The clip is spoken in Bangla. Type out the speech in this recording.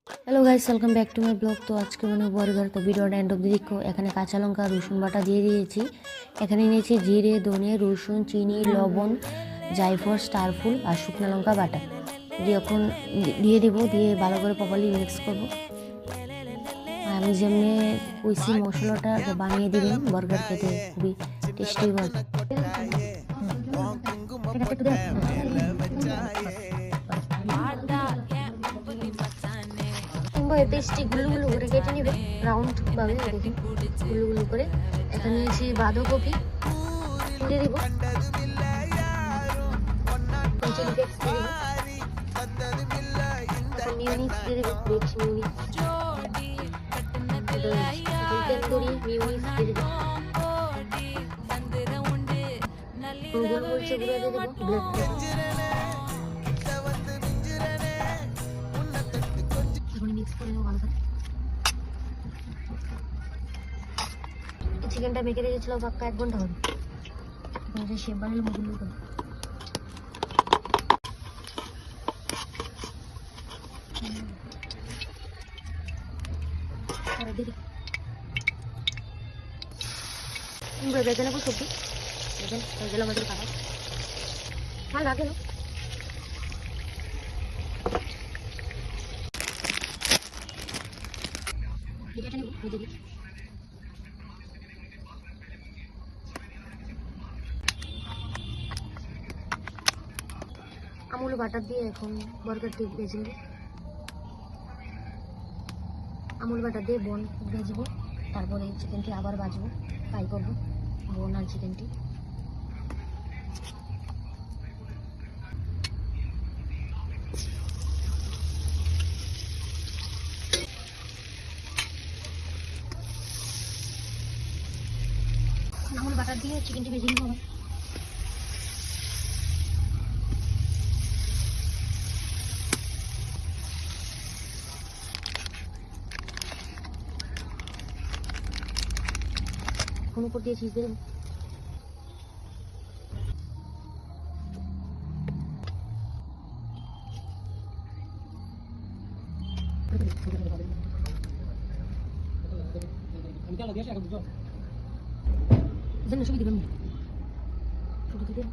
Hello guys, welcome back to my blog. তো আজকে বার্গার। তো ভিডিওটা এন্ড অব্দি দেখো। এখানে কাঁচা লঙ্কা রসুন বাটা দিয়ে দিয়েছি। এখানে নিয়েছি জিরে, ধনে, রসুন, চিনি, লবণ, জায়ফল, স্টারফুল আর শুকনো লঙ্কা বাটা দিয়ে এখন দিয়ে দেবো। দিয়ে ভালো করে প্রপারলি মিক্স করবো। আমি যেমনি কইছি মশলাটা বানিয়ে দিবেন, বার্গার খেতে খুবই টেস্টি হয়। এতে স্টিকগুলো করে কেটে নেবে রাউন্ড ভাবে। দেখুন গুলো করে এখানে নিয়েছি বাঁধাকপি দিয়ে দিব, চিলি ফ্লেক্স দিয়ে দিব, তারপর মিউনিস দিয়ে দিব, রেড মিউনিস, তন্দুরি মিউনিস দিয়ে দিব, গোলমরিচের গুঁড়ো দিয়ে দেবো, ব্ল্যাক এখন মিক্স করে নেবো ভালো করে। চিকেনটা মেখে রেখেছিল পাক্কা 1 ঘন্টা হবে। এখন যে শেপ বানালে মুগুলো করে বেঁচে নেবো সবজি। দেখেন হয়ে গেল আমাদের খাবার। ভাল লাগে না এটা নেবো ভেজে দিই। আমুল বাটার দিয়ে এখন বার্গারটি ভেজে নেব। আমুল বাটার দিয়ে বোন ভেজবো, তারপরে চিকেনটি আবার ভাজবো, ফ্রাই করবো বোন আর চিকেনটি। আমুল বাটার দিয়ে চিকেনটি ভেজে নেবো। এখন উপর দিয়ে চিজ দিয়ে দেবো। সুবিধা দিবেন ছোট দিবেন।